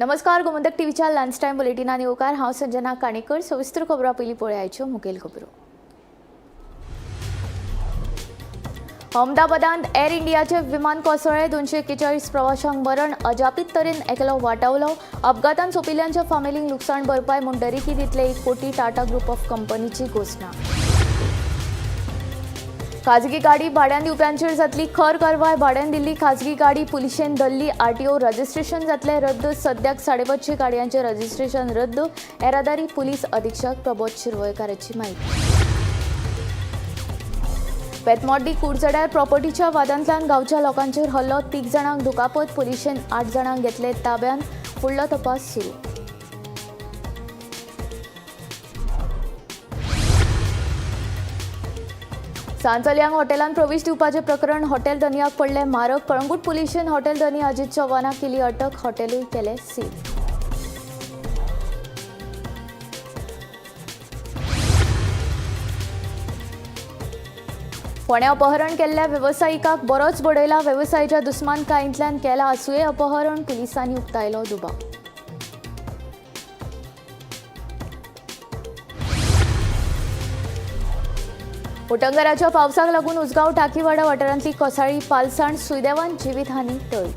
नमस्कार. गोमंतक टीव्हीच्या lunch time बुलेटिनात येवकार. हांव संजना काणेकर. सविस्तर खबरां पयलीं पळोवयाच्यो मुखेल खबरो. अहमदाबादांत एअर इंडियाचे विमान कोसळ्ळे. 241 प्रवाशांक मरण. अजापीत तरेन एकलो वाटावलो. अपघातांत सोंपिल्ल्यांच्या फामिलींक लुकसाण भरपाय म्हूण दरेकी दितले 1 कोटी. टाटा ग्रुप ऑफ कंपनीची घोशणा. खाजगी गाडी भाड्यान दिवप्यांचेर जातली खर कारवाय. भाड्यान दिल्ली खाजगी गाडी पुलिशेन धरली. आरटीओ रजिस्ट्रेशन जातले रद्द. सद्याक 550 गाडयांचे रजिस्ट्रेशन रद्द. येरादारी पुलीस अधीक्षक प्रबोध शिरवयकाराची माहिती. बेतमोड्डी कुडचड्यार प्रॉपर्टीच्या वादांतल्यान गांवच्या लोकांचेर हल्लो. 3 जाणांक दुखापत. पुलिशेन 8 जाणांक घेतले ताब्यात. फुडलो तपास सुरू. सांचल्यांक हॉटेलांत प्रवेश दिवपाचे प्रकरण. हॉटेल धनियाक पडले म्हारग. कळंगूट पुलिशेन हॉटेल धनी अजित चव्हाणाक केली अटक. हॉटेलूय केले सील. फोंड्या अपहरण केल्ल्या वेवसायिकाक बरोच बडयला. वेवसायाच्या दुस्मानकायेंतल्यान केला आसुये अपहरण. पुलिसांनी उक्तायलो दुबाव. उटंगराच्या पावसाक लागून उसगांव टाकीवाडा वाठारांतली कोसळ्ळी. पालसाण. सुदैवान जिवीतहानी टळी.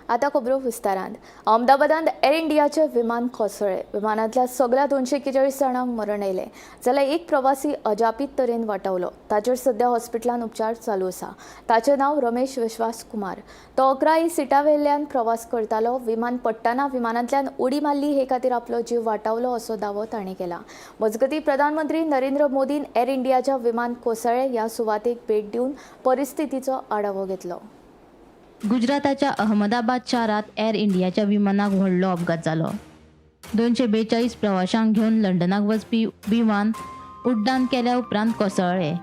आता खबरो विस्तारांत. अहमदाबादांत एअर इंडियाचे विमान कोसळ्ळे. विमानांतल्या सगळ्या 241 जाणांक मरण आयले. जाल्यार एक प्रवासी अजापीत तरेन वाटावलो. ताचेर सध्या हॉस्पिटलांत उपचार चालू आसा. ताचें नांव रमेश विश्वास कुमार. तो 11 सिटा वयल्यान प्रवास करतालो. विमान पडटना विमानांतल्यान उडी मारली हे खातीर आपलो जीव वाटावलो असो दावो ताणें केला. मजगतीं प्रधानमंत्री नरेंद्र मोदीन एअर इंडियाच्या विमान कोसळ्ळे ह्या सुवातेक भेट दिवन परिस्थितीचो आढावो घेतलो. गुजराताच्या अहमदाबाद शारात एअर इंडियाच्या विमानाक व्हडलो अपघात जालो. 242 प्रवाशांक घेवन लंडनाक वचपी विमान उड्डाण केल्या उपरांत कोसळ्ळें.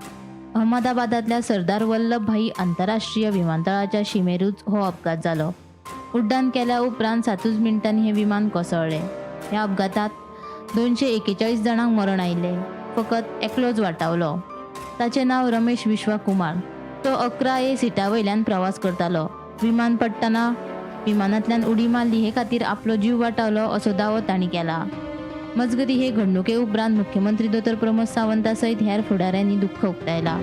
अहमदाबादांतल्या सरदार वल्लभभाई आंतरराष्ट्रीय विमानतळाच्या शिमेरूच हो अपघात जालो. उड्डाण केल्या उपरांत 7 मिनटांनी हे विमान कोसळ्ळें. ह्या अपघातांत 241 जाणांक मरण आयिल्लें. फकत एकलोच वाटावलो. ताचें नांव रमेश विश्वा कुमार. तो 11 सिटा वयल्यान प्रवास करतालो. विमान पडटना विमानांतल्यान उडी मारली हे खातीर आपलो जीव वाटावलो असो दावो तांणी केला. मजगतीं हे घडणुके उपरांत मुख्यमंत्री दोतोर प्रमोद सावंता सयत हेर फुडाऱ्यांनी दुख्ख उक्तायला.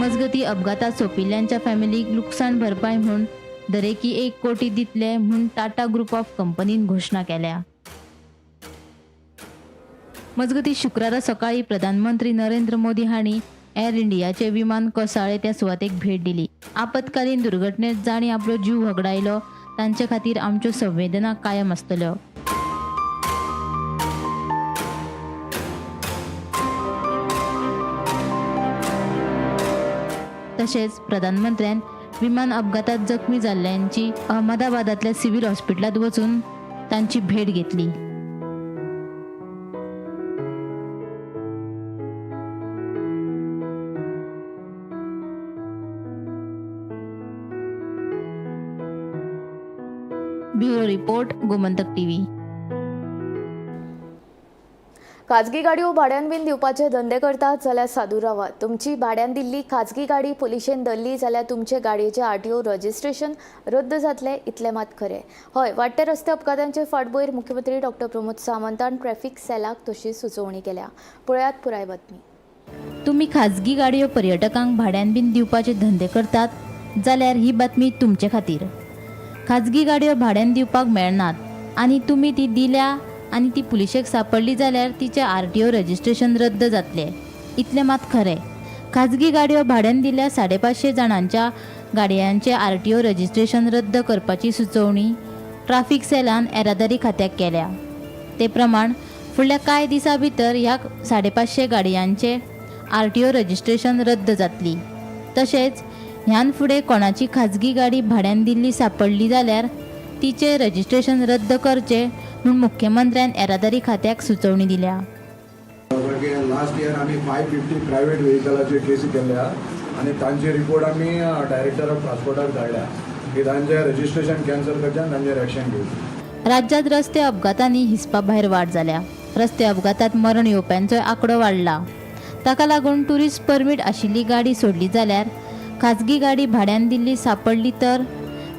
मजगतीं अपघातात सोंपिल्ल्यांच्या फॅमिलीक लुकसाण भरपाय म्हूण दरेकी 1 कोटी दितले म्हूण टाटा ग्रुप ऑफ कंपनीन घोशणा केल्या. मजगतीं शुक्रारा सकाळी प्रधानमंत्री नरेंद्र मोदी हांणी एअर इंडियाचे विमान कोसळ्ळे त्या सुवातेक भेट दिली. आपतकालीन दुर्घटनेत जाणी आपलो जीव वगडायलो तांचे खातीर आमच्यो संवेदना कायम आसतल्यो. तशेंच प्रधानमंत्र्यान विमान अपघातात जखमी जाल्ल्यांची अहमदाबादांतल्या सिव्हिल हॉस्पिटलांत वचून तांची भेट घेतली. Bureau report, Gomantak TV. खाजगी गाडयो भाड्यान बीन दिवपाचे धंदे करतात जाल्यार सादूर रावात. तुमची भाड्यान दिल्ली खाजगी गाडी पुलिशेन धरली जाल्यार तुमचे गाडयेचे आरटीओ रजिस्ट्रेशन रद्द जातले इतले मात खरे. हय, वाडटे रस्ते अपघातांचे फाटभुंयेर मुख्यमंत्री डॉ प्रमोद सावंतान ट्रॅफिक सेलाक तशी सुचोवणी केल्या. पळयात पुराय बातमी. तुम्ही खाजगी गाडयो पर्यटकांक भाड्यान बीन दिवपाचे धंदे करतात जाल्यार ही बातमी तुमचे खातीर. खाजगी गाडयो भाड्यान दिवपाक मेळनात आनी तुमी ती दिल्या आनी ती पुलिशेक सापडली जाल्यार तिचे आरटीओ रजिस्ट्रेशन रद्द जातले इतले मात खरे. खाजगी गाडयो भाड्यान दिल्या 550 जाणांच्या गाडयांचे आरटीओ रजिस्ट्रेशन रद्द करपाची सुचोवणी ट्रॅफिक सेलान येरादारी खात्याक केल्या. ते प्रमाण फुडल्या कांय दिसां भितर ह्या 550 गाडयांचे आरटीओ रजिस्ट्रेशन रद्द जातली. तशेंच ह्यान फुडें कोणाची खाजगी गाडी भाड्यान दिल्ली सापडली जाल्यार तिचे रजिस्ट्रेशन रद्द करचे म्हूण मुख्यमंत्र्यान येरादारी खात्याक सुचोवणी दिल्या. लास्ट इयर आम्ही 550 प्रायव्हेट व्हेकलाचे केसी केल्या आणि तांचे रिपोर्ट आम्ही डायरेक्टर ऑफ ट्रान्सपोर्टाक धाडल्या. की तांचें रजिस्ट्रेशन कॅन्सल करचें आनी तांचेर एक्शन घेवची. राज्यात रस्ते अपघातांनी हिसपा भायर वाड जाल्या. रस्ते अपघातात मरण येवप्यांचोय आंकडो वाडला. ताका लागून टुरिस्ट परमीट आशिल्ली गाडी सोडली जाल्यार खाजगी गाडी भाड्यान दिल्ली सापडली तर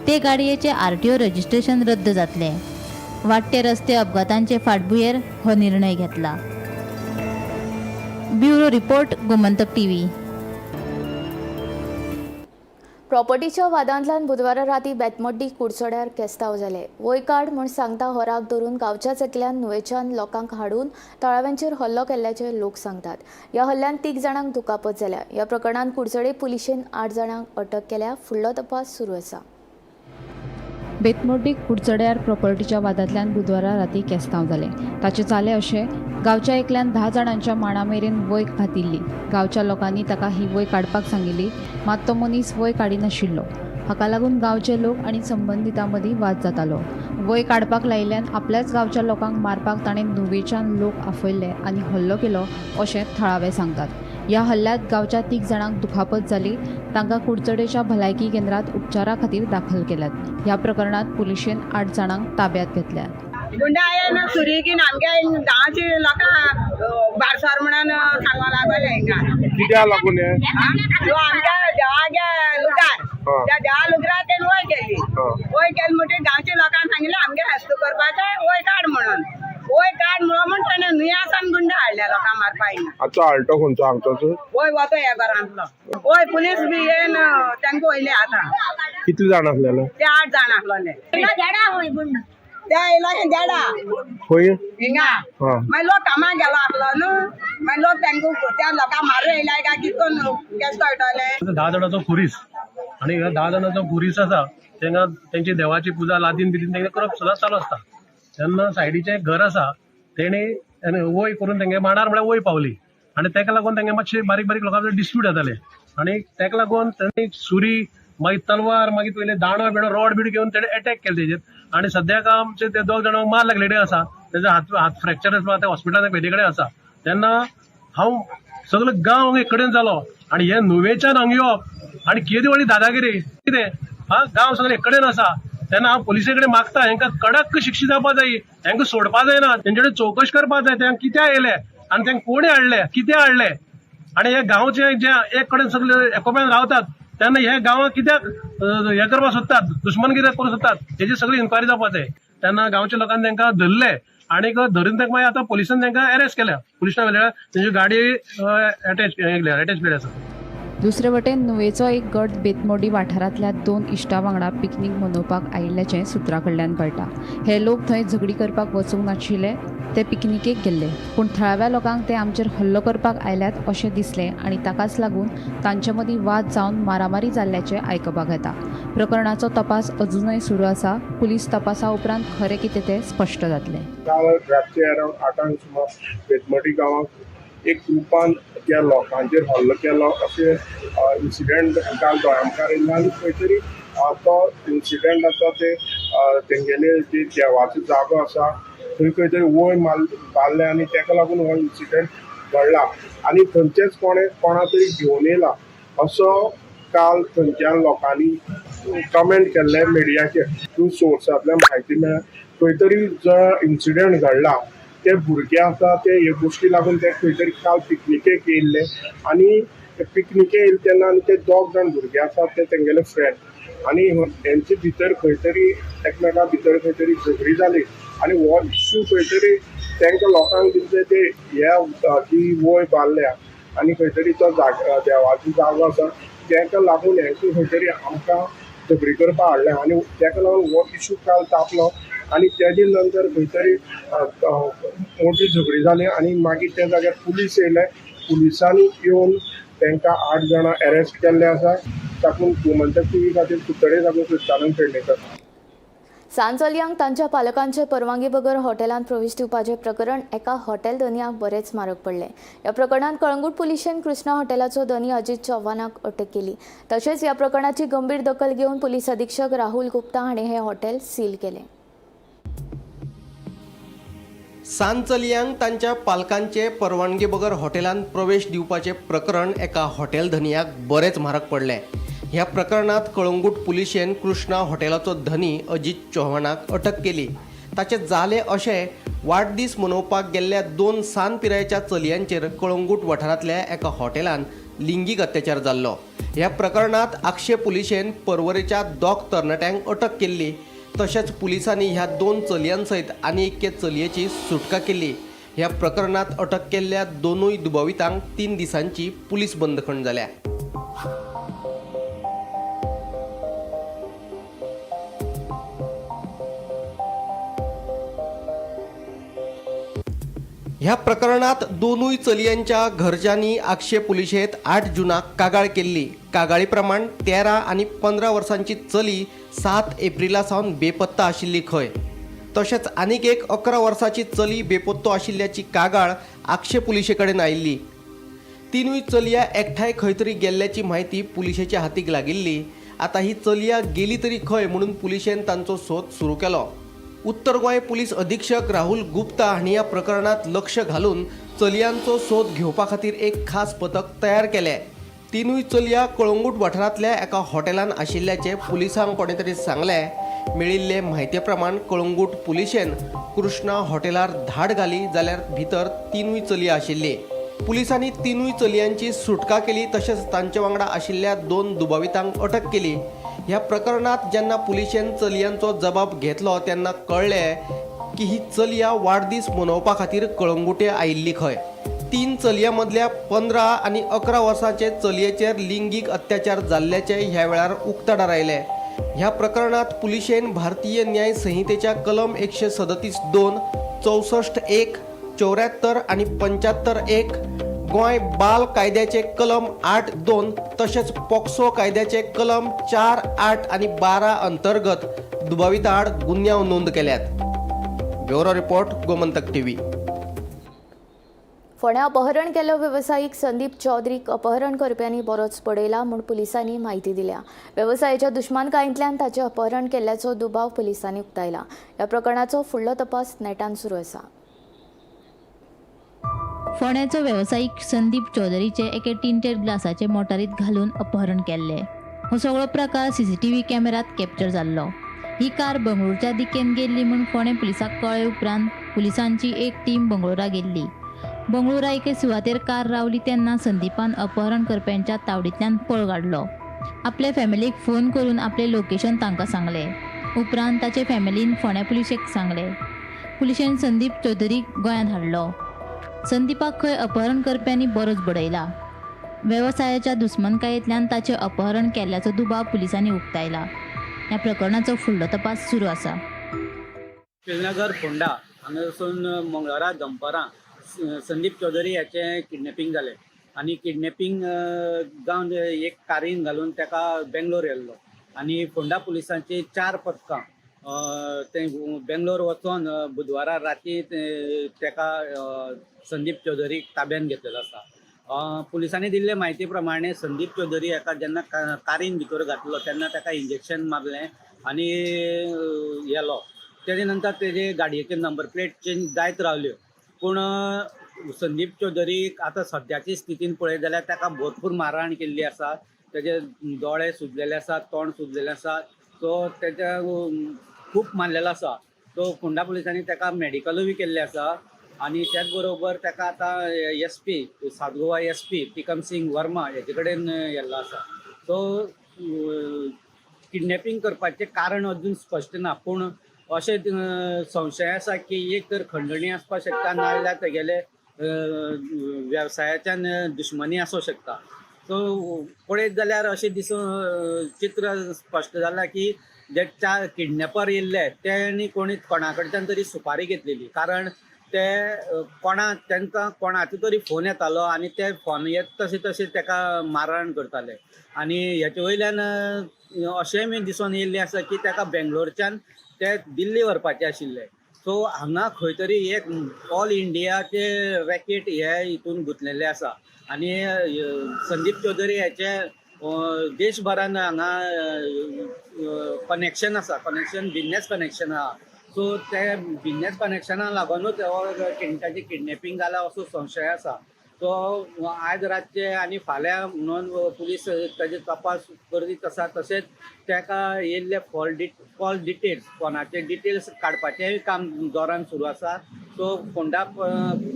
ते गाडयेचें RTO रजिस्ट्रेशन रद्द जातलें. वाडटे रस्ते अपघातांचे फाटभुंयेर हो निर्णय घेतला. Bureau report, Gomantak TV. प्रॉपर्टीच्या वादांतल्यान बुधवारा राती बेतमड्डी कुडचड्यार केस्तांव जाले. वय काड म्हूण सांगता हो राग धरून गांवच्याच एकल्यान नुवेच्यान लोकांक हाडून तळाव्यांचेर हल्लो केल्ल्याचे लोक सांगतात. ह्या हल्ल्यान 3 जाणांक दुखापत जाल्या. ह्या प्रकरणात कुडचडे पुलिशेन 8 जाणांक अटक केल्या. फुडलो तपास सुरू आसा. बेतमोड्डी कुडचड्यार प्रॉपर्टीच्या वादांतल्यान बुधवारा राती केस्तांव जाले. ताचे जाले अशें गांवच्या एकल्यान 10 जाणांच्या मांडा मेरेन वय घातिल्ली. गांवच्या लोकांनी ताका ही वय काडपाक सांगिल्ली, मात तो मनीस वय काडिनाशिल्लो. हाका लागून गांवचे लोक आनी संबंदितां मदीं वाद जातालो. वय काडपाक लायिल्ल्यान आपल्याच गांवच्या लोकांक मारपाक ताणें नुवेच्यान लोक आफयले आनी हल्लो केलो अशें थळावे सांगतात. ह्या हल्ल्यांत गांवच्या 3 जाणांक दुखापत जाली. तांकां कुडचडेच्या भलायकी केंद्रांत उपचारा खातीर दाखल केल्यात. ह्या प्रकरणात पुलिशेन 8 जाणांक ताब्यात घेतल्यात. गुंडा आयन सुरीकीन आमगे गांवची लोकां बारसार म्हणून सांगवा लागले हिंगा. कित्याक लागून हे? ह्यो आमच्या देवागे लुगार त्या देवा लुगरार तेन वय केली. वय केली म्हणटकीर गांवच्या लोकांक सांगिल्लें आमगे हस्त करपाचें वय काड म्हणून. वय काड म्हणून ताणें नुयासान गुंडा हाडल्या लोकांक मारपाक हिंगा. आजचो आल्टो खंयचो हांगचोच? वय वतो ह्या घरांतलो. वय पुलीस बी येवन तांकां वयले आतां. कितले जाण आसलेले? ते 8 जाण आसलेले. त्या येयलो देडा खंय? हिंगा. हा. मागीर लोक कामाक गेलो आसलो न्हू. मागीर लोक तांकां त्या लोकांक मारूं येयल्याय काय कितकोन केस कळटले. 10 जाणांचो पुरीस आणि ह्या 10 जाणांचो पुरीस आसा तेंका तेंची देवाची पुजा लादीन बिदीन तेंगे करप सदांच चालू आसता. तेन्ना सायडीचें एक घर आसा तेणी वय करून तेंगे मांडार म्हळ्यार वय पावली आनी तेका लागून तेंगे मातशे बारीक बारीक लोकांचे डिस्प्यूट जाताले आनी तेका लागून तेणी सुरी मागीर तलवार मागीर पयले दाणो बिणो रॉड बीड घेवन तेणे अटॅक केले तेजेर आनी सद्याक आमचे ते 2 जाणांक मार लागलेले आसा. तेजो हात फ्रॅक्चर आसा ते हॉस्पिटलांत वेदे कडेन आसा. तेन्ना हांव सगळो गांव एक कडेन जालो आनी हे नुवेच्यान हांगा येवप आनी केदी व्हडली दादागिरी कितें गांव सगळे एक कडेन आसा. तेन्ना हांव पुलिसे कडेन मागता हांकां कडक शिक्षा जावपा जाय. हांकां सोडपा जायना. तेंचे कडेन चवकशी करपा जाय. ते कित्याक येयले आनी तेंका कोणी हाडले कित्याक हाडले आनी हे गांवचे जे एक कडेन सगळे एकोप्यान रावतात तेन्ना हे गांवाक कित्याक हे करपाक सोदतात दुश्मन कित्याक करूंक सोदतात हेची सगळी इन्क्वायरी जावपा जाय. तेन्ना गांवच्या लोकांनी तांकां धरले आनी धरून तांकां मागीर आतां पुलिसान तांकां अरेस्ट केल्या. पुलिसां वेल्यार तेंची गाडी अटॅच केली आसा. दुसरे वटेन नुवेचो एक गट बेतमोडी वाठारांतल्या 2 इश्टां वांगडा पिकनीक मनोवपाक आयिल्ल्याचें सुत्रां कडल्यान कळटा. हे लोक थंय झगडी करपाक वचूंक नाशिल्ले. ते पिकनिकेक गेल्ले पूण थळाव्या लोकांक ते आमचेर हल्लो करपाक आयल्यात अशें दिसलें आनी ताकाच लागून तांचे मदीं वाद जावन मारामारी जाल्ल्याचें आयकपाक येता. प्रकरणाचो तपास अजुनय सुरू आसा. पुलीस तपासा उपरांत खरें कितें तें स्पश्ट जातलें. काल रातचे अरावंड 8 सुमार बेतमडी गांवांत एक ग्रुपान त्या लोकांचेर हल्लो केलो अशें इन्सिडेंट काल दोळ्यांकार येयलो आनी खंय तरी तो इन्सिडेंट आसा ते तेंगेले जे देवाचो जागो आसा थंय खंय तरी वय मारले आनी तेका लागून हो इन्सिडेंट घडला आनी थंयचेच कोणा तरी घेवन येयला असो काल थंयच्या लोकांनी कमेंट केल्ले मिडियाचेर थ्रू सोर्सांतल्यान म्हायती मेळ्ळ्या. खंय तरी जो इन्सिडेंट घडला ते भुरगे आसा ते हे गोश्टी लागून ते खंय तरी काल पिकनिकेक येयल्ले आनी पिकनिकेक येयले तेन्ना आनी ते 2 जाण भुरगे आसात ते तेंगेले फ्रेंड आनी हेंचे भितर खंय तरी एकमेका भितर खंय तरी झगडी जाली आनी हो इश्यू खंय तरी तांकां लोकांक दिसले ते ह्या जी वय बांदल्या आनी खंय तरी तो देवाचो जागो आसा ताका लागून हेंचे खंय तरी आमकां झगडी करपाक हाडले आनी ताका लागून हो इश्यू काल तापलो आनी तेजे नंतर खंय तरी मोठी झगडी जाली आनी मागीर त्या जाग्यार पुलीस येयले. पुलिसांनी येवन तांकां 8 जाणां अरेस्ट केल्ले आसा. तातूंत गोमंतक TV खातीर कुडचडे साकून कृष्णानंद पेडणेकर. सांचोलियांक तांच्या पालकांचे परवानगी बगर हॉटेलांत प्रवेश दिवपाचें प्रकरण एका हॉटेल धन्याक बरेच म्हारग पडलें. ह्या प्रकरणात कळंगूट पुलिशेन कृष्णा हॉटेलाचो धनी अजित चव्हाणाक अटक केली. तशेंच ह्या प्रकरणाची गंभीर दखल घेवन पुलीस अधीक्षक राहुल गुप्ता हाणें हें हॉटेल सील केलें. सांचलियांक तांच्या पालकांचे परवानगी बगर हॉटेलांत प्रवेश दिवपाचें प्रकरण एका हॉटेल धनियाक बरेच म्हारग पडलें. ह्या प्रकरणात कळंगूट पुलिशेन कृष्णा हॉटेलाचो धनी अजित चव्हाणाक अटक केली. ताचे जाले अशें वाडदीस मनोवपाक गेल्ल्या 2 सान पिरायेच्या चलयांचेर कळंगूट वाठारांतल्या एका हॉटेलान लिंगीक अत्याचार जाल्लो. ह्या प्रकरणात आक्षे पुलिशेन पर्वरेच्या 2 तरणाट्यांक अटक केल्ली. तशेंच पुलिसांनी ह्या 2 चलयां सयत आनी एके चलयेची सुटका केली. ह्या प्रकरणात अटक केल्ल्या 2 दुबावितांक 3 दिसांची पुलीस बंदखण जाल्या. ह्या प्रकरणात 2 चलयांच्या घरच्यांनी आक्षे पुलिशेंत 8 जुनाक कागाळ केल्ली. कागाळी प्रमाण 13 आनी 15 वर्सांची चली 7 एप्रिला सावन बेपत्ता आशिल्ली खंय. तशेंच आनीक एक 11 वर्साची चली बेपत्तो आशिल्ल्याची कागाळ आक्षे पुलिशे कडेन आयिल्ली. 3 चलयां एकठांय खंय तरी गेल्ल्याची म्हायती पुलिशेच्या हातीक लागिल्ली. आतां ही चलयां गेली तरी खंय म्हणून पुलिशेन तांचो सोद सुरू केलो. उत्तर गोंय पुलीस अधीक्षक राहुल गुप्ता हांणी ह्या प्रकरणात लक्ष घालून चलयांचो सोद घेवपा खातीर एक खास पथक तयार केलें. 3 चलयां कळंगूट वाठारांतल्या एका हॉटेलान आशिल्ल्याचें पुलिसांक कोणे तरी सांगलें. मेळिल्ले म्हायते प्रमाण कळंगूट पुलिशेन कृष्णा हॉटेलार धाड घाली जाल्यार भितर 3 चलयां आशिल्लीं. पुलिसांनी 3 चलयांची सुटका केली. तशेंच तांचे वांगडा आशिल्ल्या 2 दुबावितांक अटक केली. ह्या प्रकरणात जेन्ना पुलिशेन चलयांचो जबाब घेतलो तेन्ना कळ्ळें की ही चलयां वाडदीस मनोवपा खातीर कळंगुटे आयिल्ली खंय. 3 चलयां मदल्या 15 आनी 11 वर्सांचे चलयेचेर लिंगीक अत्याचार जाल्ल्याचे ह्या वेळार उक्ताडार आयले. ह्या प्रकरणात पुलिशेन भारतीय न्याय संहितेच्या कलम 137(2), 64(1), 74 आनी 75(1), गोंय बाल कायद्याचे कलम 8(2) तशेंच पॉक्सो कायद्याचे कलम 4, 8 आनी 12 अंतर्गत दुबाविता आड गुन्यांव नोंद केल्यात. Bureau report, Gomantak TV. फोंड्या अपहरण केल्लो वेवसायीक संदीप चौधरीक अपहरण करप्यांनी बरोच पडयला म्हूण पुलिसांनी म्हायती दिल्या. वेवसायाच्या दुश्मनकायेंतल्यान ताचें अपहरण केल्ल्याचो दुबाव पुलिसांनी उक्तायला. ह्या प्रकरणाचो फुडलो तपास नेटान सुरू आसा. फोंड्याचो वेवसायीक संदीप चौधरीचे एके टिंटेड ग्लासाचे मोटारीत घालून अपहरण केल्ले. हो सगळो प्रकार CCTV कॅमेरात कॅप्चर जाल्लो. ही कार बंगळूरच्या दिकेन गेल्ली म्हूण फोंडे पुलिसाक कळ्ळे उपरांत पुलिसांची एक टीम बंगळुरा गेल्ली. बंगळुरा एके सुवातेर कार रावली तेन्ना संदीपान अपहरण करप्यांच्या तावडींतल्यान पळ काडलो. आपले फॅमिलीक फोन करून आपले लोकेशन तांकां सांगलें. उपरांत ताचे फॅमिलीन फोंड्या पुलिशेक सांगलें. पुलिशेन संदीप चौधरीक गोंयांत हाडलो. संदीपाक खंय अपहरण करप्यांनी बरोच बडयला. वेवसायाच्या दुश्मनकायेंतल्यान ताचें अपहरण केल्ल्याचो दुबाव पुलिसांनी उक्तायला. ह्या प्रकरणाचो फुडलो तपास सुरू आसा. श्रीनगर फोंडा हांगासून मंगळारा दनपारां संदीप चौधरी याचें किडनॅपिंग जालें आनी किडनॅपिंग जावन एक कारीन घालून ताका बेंगलोर व्हेल्लो आनी फोंडा पुलिसांची 4 पथकां ते बेंगलोर वचून बुधवारा राती ताका संदीप चौधरीक ताब्यान घेतलेलो आसा. पुलिसांनी दिल्ले म्हायती प्रमाणे संदीप चौधरी हाका जेन्ना कारीन भितर घातलो तेन्ना ताका इंजेक्शन मारलें आनी गेलो. तेजे नंतर तेजे गाडयेचे नंबर प्लेट चेंज जायत रावल्यो. पूण संदीप चौधरीक आतां सद्याची स्थितीन पळयत जाल्यार ताका भरपूर मारहाण केल्ली आसा. तेजे दोळे सुजलेले आसा, तोंड सुजलेलें आसा. सो तेच्या खूब मारलेलो आसा. सो फोंडा पुलिसांनी ताका मेडिकलूय केल्लें आसा आनी त्याच बरोबर ताका आतां SP south Goa SP Tikam Singh Varma हेजे कडेन गेल्लो आसा. सो किडनॅपिंग करपाचें कारण अजून स्पश्ट ना. पूण अशें संशय आसा की एक तर खंडणी आसपाक शकता नाजाल्यार तेगेले वेवसायाच्यान दुश्मनी आसूं शकता. सो पळयत जाल्यार अशें दिसून चित्र स्पश्ट जालां की जे 4 किडनॅपर येयल्ले तेणी कोणा कडच्यान तरी सुपारी घेतलेली. कारण ते तांकां कोणाचो तरी फोन येतालो आनी ते फोन येता तशें ताका मारहाण करताले. आनी हेचे वयल्यान अशेंय दिसून येयल्लें आसा की ताका बेंगलोरच्यान ते दिल्ली व्हरपाचे आशिल्ले. सो हांगा खंय तरी एक ऑल इंडियाचे रॅकेट हे हितून गुंतलेले आसा आनी संदीप चौधरी हेचे देशभरान हांगा कनेक्शन आसा, बिझनेस कनेक्शन आहा. सो ते बिझनेस कनेक्शनाक लागूनूच ताची किडनॅपिंग जाला असो संशय आसा. तो आज रातचे आनी फाल्यां म्हणून पुलीस ताजे तपास करीत आसा. तशेंच ताका येयल्ले फॉल्स डिटेल्स फोनाचे डिटेल्स काडपाचेंय काम जोरान सुरू आसा. सो फोंडा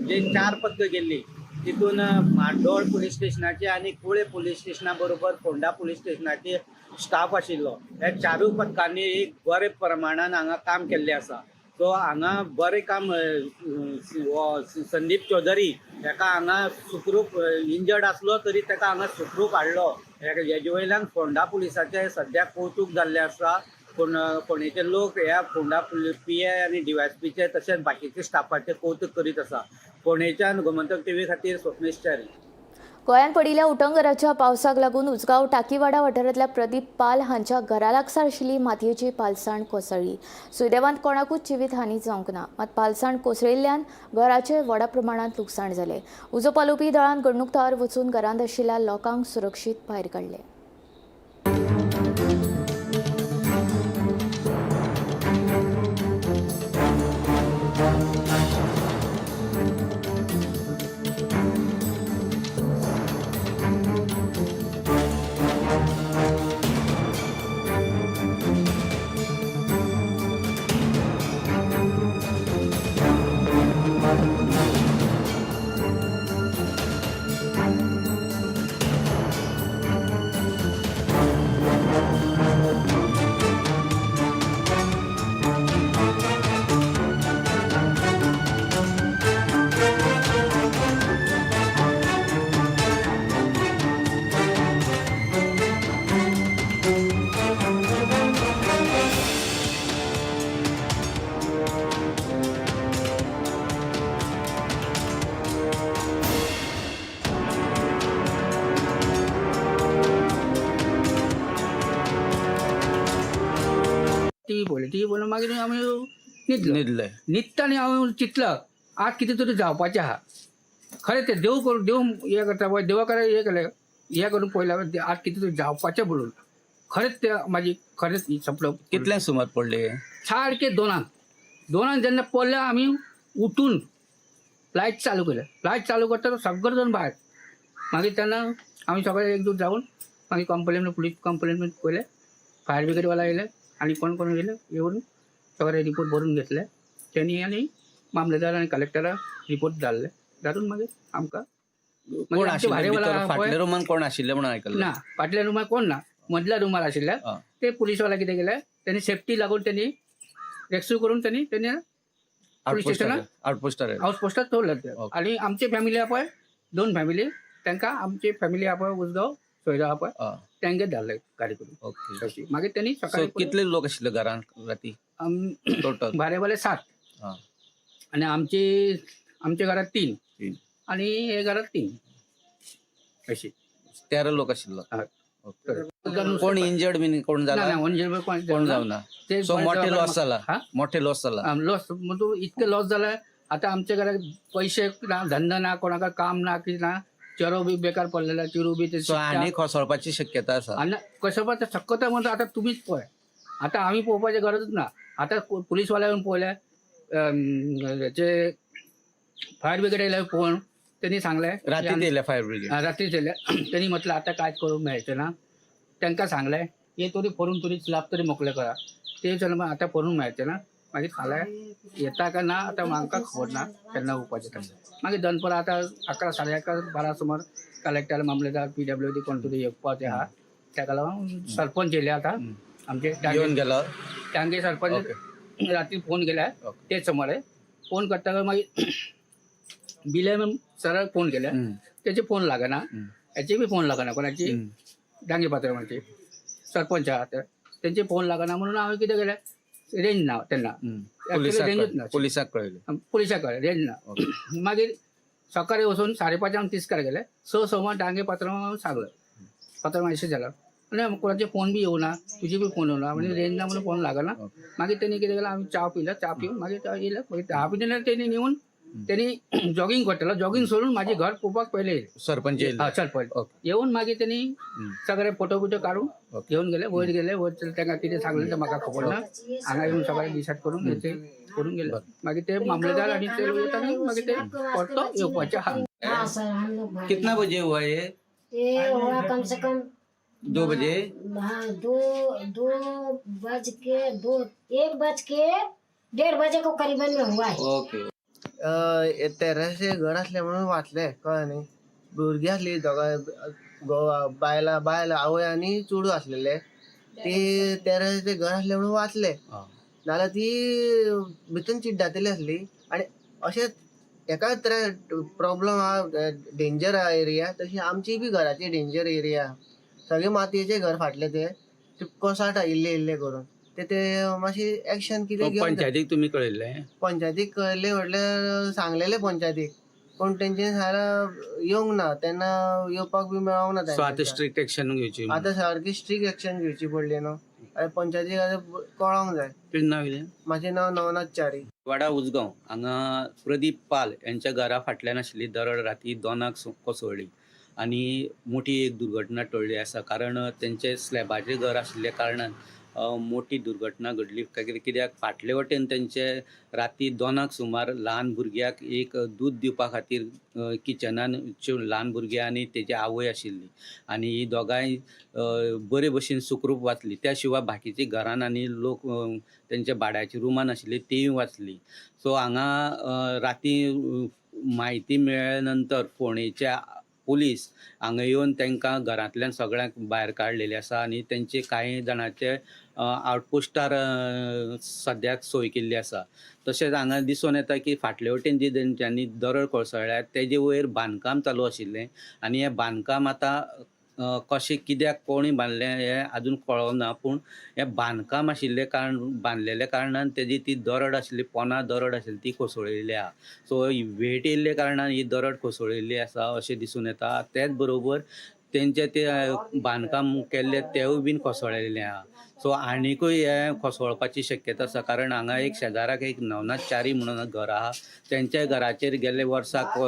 जे 4 पथकां गेल्ली तितून म्हाड्डोळ पुलीस स्टेशनाचे आनी कुळे पुलीस स्टेशना बरोबर फोंडा पुलीस स्टेशनाचे स्टाफ आशिल्लो. ह्या 4 पथकांनी एक बरे प्रमाणान हांगा काम केल्लें आसा. सो हांगा बरें काम संदीप चौधरी हेका हांगा सुखरूप इंजर्ड आसलो तरी ताका हांगा सुखरूप हाडलो. हेजे वयल्यान फोंडा पुलिसाचें सद्या कौतुक जाल्लें आसा. फोंडेचे लोक ह्या फोंडा PI आनी DYSPचे तशेंच बाकीचे स्टाफाचे कौतुक करीत आसा. फोंडेच्यान गोमंतक TV खातीर स्वप्नेश च्यारी. गोंयांत पडिल्ल्या उटंगराच्या पावसाक लागून उजगांव टाकीवाडा वाठारांतल्या प्रदीप पाल हांच्या घरा लागसार आशिल्ली मातयेची पालसाण कोसळ्ळी. सुदैवान कोणाकूच जिवीत हानी जावंक ना. मात पालसाण कोसळिल्ल्यान घराचे व्हडा प्रमाणांत लुकसाण जालें. उजो पालोवपी दळान घडणूक थळार वचून घरांत आशिल्ल्या लोकांक सुरक्षीत भायर काडले. टी व्ही मागीर आमी न्हिदले न्हिदताना हांव चिंतलं आज कितें तरी जावपाचें आहा. खरें तें देव हें करता पळय देवा कडेन हें करून पळयलें आज कितें तरी जावपाचें म्हणून खरेंच तें म्हाजी खरेंच सपन. कितल्या सुमार पडले? सारके 2 जेन्ना पडले आमी उठून लायट चालू केलें. लायट चालू करता सगळे जाण भायर. मागीर तेन्ना आमी सगळे एकजूट जावन मागीर पुलीस कंप्लेन केलें. फायर ब्रिगेडवाला येयले आनी कोण येयले येवन सगळे रिपोर्ट भरून घेतले. त्यांनी आनी मामलेदार आनी कलेक्टराक रिपोर्ट धाडले. धाडून मागीर आमकां कोण आशिल्ले फाटल्या रुमान कोण आशिल्ले म्हणून आयकलें? ना फाटल्या रुमार कोण ना. मदल्या रुमार आशिल्ले ते पुलीसवाला कितें केलें त्यांनी सेफ्टी लागून त्यांनी रेस्क्यू करून त्यांनी पुलीस स्टेशनाक आउटपोस्टार दवरले. आनी आमची फॅमिली आहा पळय 2 फॅमिली तांकां आमची फॅमिली आहा पळय उजगांव सोयरा आहा पळय तांगे धाडले गाडी करून. मागीर त्यांनी सकाळी कितले लोक आशिल्ले घरान राती टोटल? भारे 7 आनी आमच्या घरात 3 आनी हे घरात 3 अशी 13 लोक आशिल्लो. कोण इंजर्ड बीन कोण जाला? कोण जावना. सो मोठे लॉस जाला? मोठे लॉस जाला. लॉस म्हणजे इतके लॉस जाला. आता आमच्या घरात पैसे ना, धंदा ना, कोणाका काम ना, की ना, चेरो बी बेकार पडलेला. चिरू बी आनी कोसळपाची शक्यता आसा? आनी कोसळपाची शक्यता म्हणजे आता तुम्हीच पळय. आता आम्ही पळोवपाची गरजच ना. आता पुलीसवाल्या येऊन पळयले हेचे फायर ब्रिगेड येयले पळोवन त्यांनी सांगले रात्री येयले फायर ब्रिगेड. रात्री येयले. त्यांनी म्हटलं आता काय करूंक मेळचें ना. तांकां सांगले हे तरी फोडून तरी स्लॅब तरी मोकळे करा. ते चल आता फोडूंक मेळचें ना. मागीर फाल्यां येता काय ना आता म्हाका खबर ना केन्ना येवपाचें तें. मागीर दनपरां आतां 11 साडे 11 12 सुमार कलेक्टर मामलेदार PWD कोण तरी येवपाचें आहा. ताका लागून सरपंच येयले आता आमचे येवन गेलो. टांगे सरपंच रात्री फोन केल्या तेच सुमारे. फोन करता मागीर बिले सराक फोन केल्या त्याचे फोन लागना. हेचे बी फोन लागना कोणाची डांगे पात्रांची सरपंच आहात त्यांचे फोन लागना म्हणून हांवें कितें केलें रेंज ना तेन्ना. रेंजूच ना. पुलिसाक कळ्ळें रेंज ना. मागीर सकाळी वचून 5:30 तिस्कार गेले. 6 सुमार डांगे पात्रांव सांगलं पात्रांव अशें जालां आनी कोणाचे फोन बी येवना तुजी बी फोन येवना म्हणजे रेंज ना म्हणून फोन लागना. मागीर तेणी कितें केलें आमी च्या पिले. च्या पिवन मागीर येयले. मागीर 10 मिनटान तेणी येवन त्यांनी जॉगिंग करतलो. जॉगिंग सोडून माझे घर पळोवपाक पयले सरपंच येवन मागीर त्यांनी सगळे फोटो बिटो काडून घेवन गेले. वयर गेले. वयर तांकां कितें सांगलें तें म्हाका खबर ना. हांगा येवन सगळे डिसायड करून गेले. मागीर ते मामलेदार आनी ते मागीर ते परतो येवपाचें आहा. हाँ सर, हम लोग भाग कितना बजे हुआ ये? ये हुआ कम से कम 2 बजे? हाँ, 1:01 को करीबन में हुआ है। ओके. तेराशे घर असल्यामुळे वाचले कळलं नाही. भुरगीं आसली बायला आवय आनी चेडूं आसलेले ती तेराशे घर असल्यामुळे वाचले. नाल्यार ती भितून चिड्डातली आसली आनी अशेंच एकाच प्रॉब्लम हा डेंजर एरिया तशी आमची बी घराची डेंजर एरिया. सगळे मातयेचे घर फाटले ते कोसाट इल्ले करून ते मातशी एक्शन कितें घेवन पंचायतीक तुम्ही कळयल्ले? पंचायतीक कळयले म्हटल्यार सांगलेले पंचायतीक पण तेंचे येवंक ना तेन्ना येवपाक बी मेळोंक ना. सो आतां स्ट्रिक्ट एक्शन घेवची. आतां सारकी स्ट्रिक्ट एक्शन घेवची पडली न्हू. आनी पंचायतीक आतां कळोंक जाय. तुझें नांव कितें? म्हाजें नांव नवनाथ च्यारी. वाडा उजगांव हांगा प्रदीप पाल यांच्या घरा फाटल्यान आशिल्ली दरड राती 2 कोसळ्ळी आनी मोठी एक दुर्घटना टळ्ळी आसा. कारण तेंचे स्लॅबाचें घर आशिल्ल्या कारणान मोठी दुर्घटना घडली. कित्याक फाटले वटेन तेंचे राती 2 सुमार ल्हान भुरग्याक एक दूद दिवपा खातीर किचनान ल्हान भुरगे आनी तेजी आवय आशिल्ली आनी ही दोगांय बरे भशेन सुखरूप वाचली. त्या शिवाय बाकीची घरान आनी लोक तेंच्या भाड्याची रुमान आशिल्ली तीय वाचली. सो हांगा राती म्हायती मेळ्ळे नंतर फोंडेच्या पुलीस हांगा येवन तांकां घरांतल्यान सगळ्यांक भायर काडलेले आसा आनी तेंचे कांय जाणांचे आउटपोस्टार सद्याक सोय केल्ली आसा. तशेंच हांगा दिसून येता की फाटले वटेन जी तेंच्यांनी दरड कोसळ्ळ्या तेजे वयर बांदकाम चालू आशिल्लें आनी हें बांदकाम आतां कशें कित्याक कोणी बांदलें हें आजून कळोना. पूण हें बांदकाम आशिल्लें बांदलेल्या कारणान तेजी ती दरड आशिल्ली पोना दरड आशिल्ली ती कोसळिल्ली आहा. सो वेट येयल्ल्या कारणान ही दरड कोसळिल्ली आसा अशें दिसून येता. तेच बरोबर तेंचे ते बांदकाम केल्ले तेवूय बीन कोसळिल्लें आहा. सो आनीकूय हे कोसळपाची शक्यता आसा. कारण हांगा एक शेजाराक एक नवनाथ च्यारी म्हणून घर आहा तेंच्या घराचेर गेल्ले वर्साक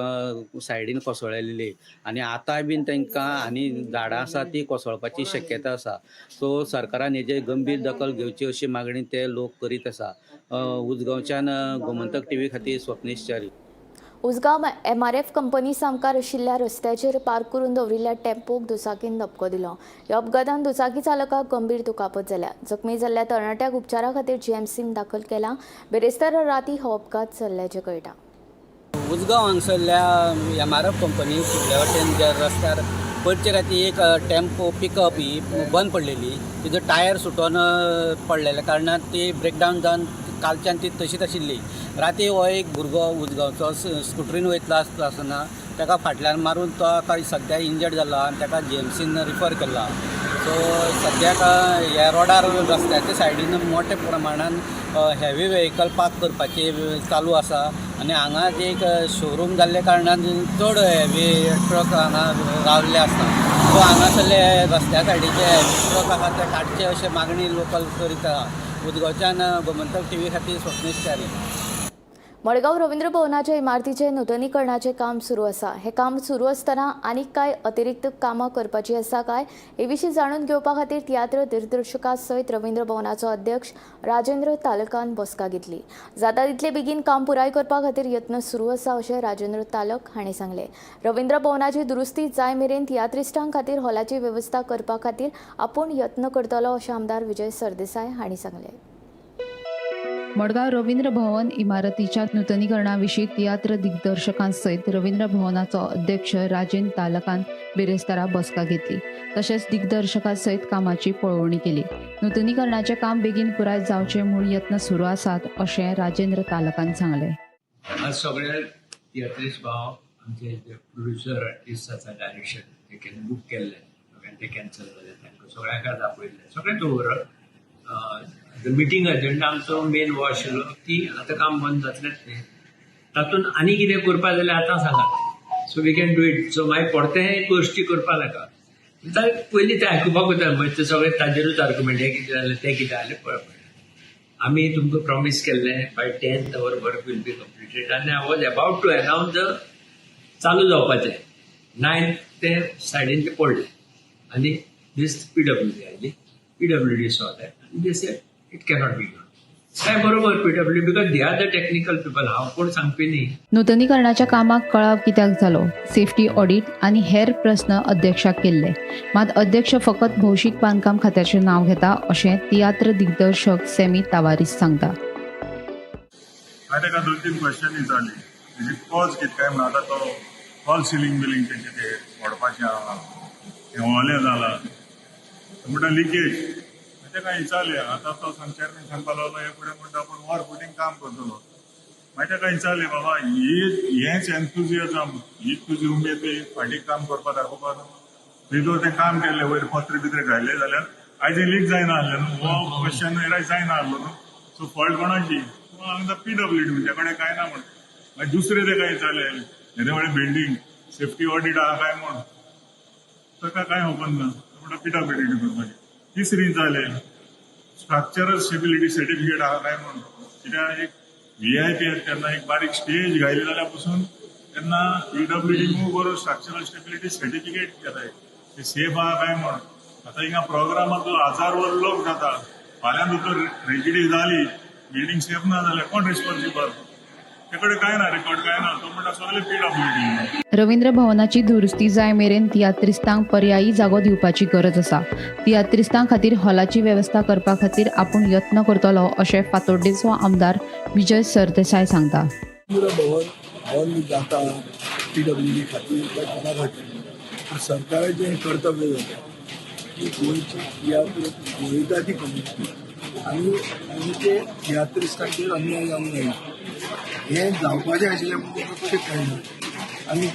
सायडीन कोसळिल्ली आनी आतां बीन तांकां आनी झाडां आसा ती कोसळपाची शक्यता आसा. सो सरकारान हेजेर गंभीर दखल घेवची अशी मागणी ते लोक करीत आसा. उजगांवच्यान गोमंतक टीव्ही खातीर स्वप्नीश च्यारी. उजगांव MRF कंपनी सामकार आशिल्ल्या रस्त्याचेर पार्क करून दवरिल्ल्या टेम्पोक दुचाकीन धपको दिलो. ह्या अपघातान दुचाकी चालकाक गंभीर दुखापत जाल्या. जखमी जाल्ल्या तरणाट्याक उपचारा खातीर GMCन दाखल केला. बेरेस्तार राती हो अपघात जाल्ल्याचें कळटा. उजगांव हांगसरल्या MRF कंपनी फुडल्या वटेन ज्या रस्त्यार पयरचे राती एक टेम्पो पिकअप ही बंद पडलेली. तिजो टायर सुटोन पडलेल्या कारणान ती ब्रेकडावन जावन कालच्यान ती तशीच आशिल्ली. राती हो एक भुरगो उजगांवचो स्कुटरीन वयतलो आसतना ताका फाटल्यान मारून तो सद्या इंजर्ड जाला आनी ताका GMCन रिफर केला. सो सद्याक ह्या रोडार रस्त्याच्या सायडीन मोठ्या प्रमाणान हेवी व्हेकल पार्क करपाची चालू आसा आनी हांगा एक शोरूम जाल्ल्या कारणान चड हेवी ट्रक हांगा रावल्ले आसता. सो हांगासरले रस्त्या सायडीचे हेवी ट्रक आसा ते काडचे अशें मागणी लोकल करीत आहा. उजगांवच्यान गोमंतक टीव्ही खातीर स्वप्नीश च्यारी. मडगांव रवींद्र भवनाच्या इमारतीचे नूतनीकरणाचे काम सुरू आसा. हे काम सुरू असताना आनीक काय अतिरिक्त कामां करपाची आसा काय हे विशीं जाणून घेवपा खातीर तियात्र दिग्दर्शका सयत रवींद्र भवनाचो अध्यक्ष राजेंद्र तालकान बसका घेतली. जाता तितले बेगीन काम पुराय करपा खातीर यत्न सुरू आसा अशें राजेंद्र तालक हांणी सांगलें. रवींद्र भवनाची दुरुस्ती जाय मेरेन तियात्रिस्टांक खातीर हॉलाची वेवस्था करपा खातीर आपूण यत्न करतलो अशें आमदार विजय सरदेसाय हांणी सांगलें. मडगाव रवींद्र भवन इमारतीच्या नूतनीकरणाविषयी तियात्र दिग्दर्शकांसयत रवींद्र भवनाचो अध्यक्ष राजेंद्र तालकान बेरेस्तारा बसका घेतली. तशेंच दिग्दर्शकांसयत कामाची पळोवणी केली. नूतनीकरणाचे काम बेगीन पुराय जावचे म्हूण यत्न सुरू आसात अशें राजेंद्र तालकान सांगलें. आज सगळे तियात्रिस्ट भाव आमचे जे प्रोड्युसर आर्टिस्ट आसा डायरेक्शन ते बूक केल्ले ते कॅन्सल जाले. तांकां सगळ्यांक आपयले सगळेंच ओवरऑल मिटींग एजेंडा आमचो मेन हो आशिल्लो की आतां काम बंद जातलेंच न्ही तातूंत आनी कितें करपा जाल्यार आतां सांगात. So we can do it. So मागीर परतें गोश्टी करपा नाका. पयलीं तें आयकुपाक वता मागीर ते सगळें ताजेरूच आर्ग्युमेंट हे कितें जालें तें कितें जालें पळय. आमी तुमकां प्रॉमीस केल्लें by 10th our work will be completed आनी I was about to announce the चालू जावपाचें 9th ते सायडीन ते पडलें आनी दीस PWD आयली. PWD सॉ दॅट आनी they said it cannot be done. काय बरोबर PWD because they are the technical people. हांव कोण सांगपी न्ही. नूतनीकरणाच्या कामाक कळाव कित्याक जालो, सेफ्टी ऑडिट आनी हेर प्रस्न अध्यक्षाक केल्ले. मात अध्यक्ष फकत भौशीक बांदकाम खात्याचें नांव घेता अशें तियात्र दिग्दर्शक सॅमी तावारीस सांगता. ताका 2-3 क्वेश्चन विचारली तेजी कॉज कितें काय म्हणून आतां तो फॉल सिलींग बिलींग तेंचे ते व्हडपाचें आहा तें ओलें जालां म्हणटा लिकेज ताका विचारलें. आतां तो चॅरमॅन सांगपाक लागलो हे फुडें म्हणटा आपूण वॉर फुटींग काम करतलो. मागीर ताका विचारलें बाबा हेंच एन्थुजियाजम हीच तुजी उमेद फाटीं काम करपा दाखोवपाक भितर तें काम केल्लें वयर पत्रे बित्रे घायले जाल्यार आयज लीक जायना आसलें न्हू. हो क्वेश्चन रायज जायना आसलो न्हू. सो फॉल्ट कोणाची हांगा PWD म्हणजे कडेन काय ना म्हण. मागीर दुसरे ताका विचारलें हेरे व्हडलें बिल्डींग सेफ्टी ऑडिट आहा काय म्हण. ताका कांय खबर ना म्हणटा PWD करपाचें. तिसरी जालें स्ट्रक्चरल स्टेबिलिटी सर्टिफिकेट आहा काय म्हण. कित्याक एक VIP तेन्ना एक बारीक स्टेज घायली जाल्यार पसून तेन्ना PWD मूव करून स्ट्रक्चरल स्टेबिलिटी सर्टिफिकेट घेताय ते सेफ आहा काय म्हण. आतां हिंगा प्रोग्रामाक 1000 वर लोक जाता. फाल्यां भितर ट्रेजिडी जाली बिल्डींग सेफ ना जाल्यार कोण रिस्पॉन्सिबल. तेकडे काय ना रेकॉर्ड काय ना. तो म्हणटा सगळे PWD. रवींद्र भवनाची दुरुस्ती जाय मेरेन तियात्रिस्तांक पर्यायी जागो दिवपाची गरज आसा. तियात्रिस्तां खातीर हॉलाची वेवस्था करपा खातीर आपूण यत्न करतलो अशें फातोड्डेचो आमदार विजय सरदेसाय सांगता. हॉल जाता PWD खातीर काय कोणा खातीर सरकाराचें कर्तव्य जाता की गोंयची तियात्र पळयता ती कमिटी आनी ते तियात्रिस्तांचेर अन्याय जावंक जायना. हें जावपाचें आशिल्लें म्हणजे कशें कळना. आनी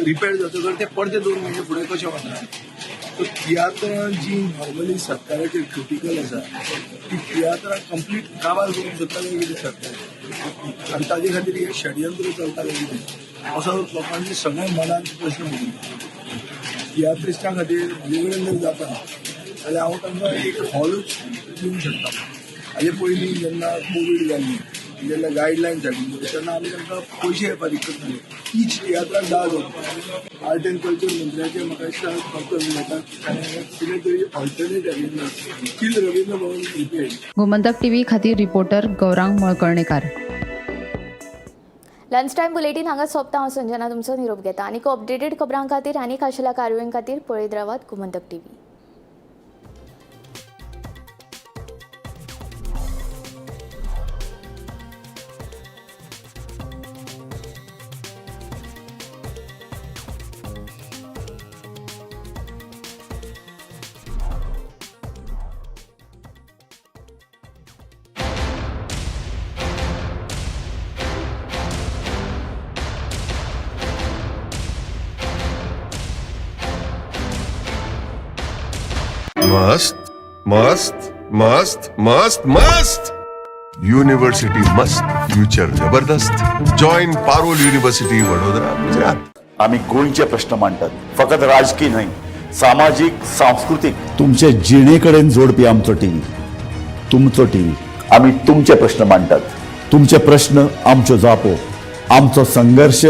रिपेर जातकर ते पडते 2 म्हयने फुडें कशें वता. सो तियात्रां जी नॉर्मली सरकाराचेर क्रिटिकल आसा ती तियात्रां कंप्लीट काबार करून सोदता काय कितें सरकार आनी ताजे खातीर हें षडयंत्र चलता काय कितें असो लोकांचे सगळ्या मनांत प्रश्न उरला. तियात्रिस्टां खातीर म्हजे कडेन जर जाता जाल्यार हांव तांकां एक हॉलूच दिवंक शकता. हाजे पयलीं जेन्ना कोवीड जाल्ली जेन्ना गायडलायन्स हाडिल्ल्यो तेन्ना आमी तांकां पयशे फारीक करताले. ईच तियात्राक 10 जावं. आर्ट एंड कल्चर मंत्र्याचें म्हाका दिसता कर्तव्य जाता ताणें कितें तरी ऑल्टरनेट अरेंजमेंट स्टील रवींद्र भवन रिपेड. गोमंतक TV खातीर reporter Gaurang Malkarnekar. Lunch time bulletin हांगा सोंपता. हांव संजना तुमचो निरोप घेता. आनीक अपडेटेड खबरां खातीर आनीक आशिल्ल्या कार्यावळीं खातीर पळयत रावात गोमंतक TV. मस्त मस्त मस्त मस्त मस्त. युनिव्हर्सिटी मस्त, फ्युचर जबरदस्त. Join Parul university Vadodara, Gujarat. आम्ही गोंयचे प्रश्न मांडटात, फकत राजकीय न्हय, सामाजिक सांस्कृतिक. तुमचे जिणेकडेन जोडपी आमचो टीव्ही, तुमचो टीव्ही. आम्ही तुमचे प्रश्न मांडटात. तुमचे प्रश्न आमच्यो जापो, आमचो संघर्श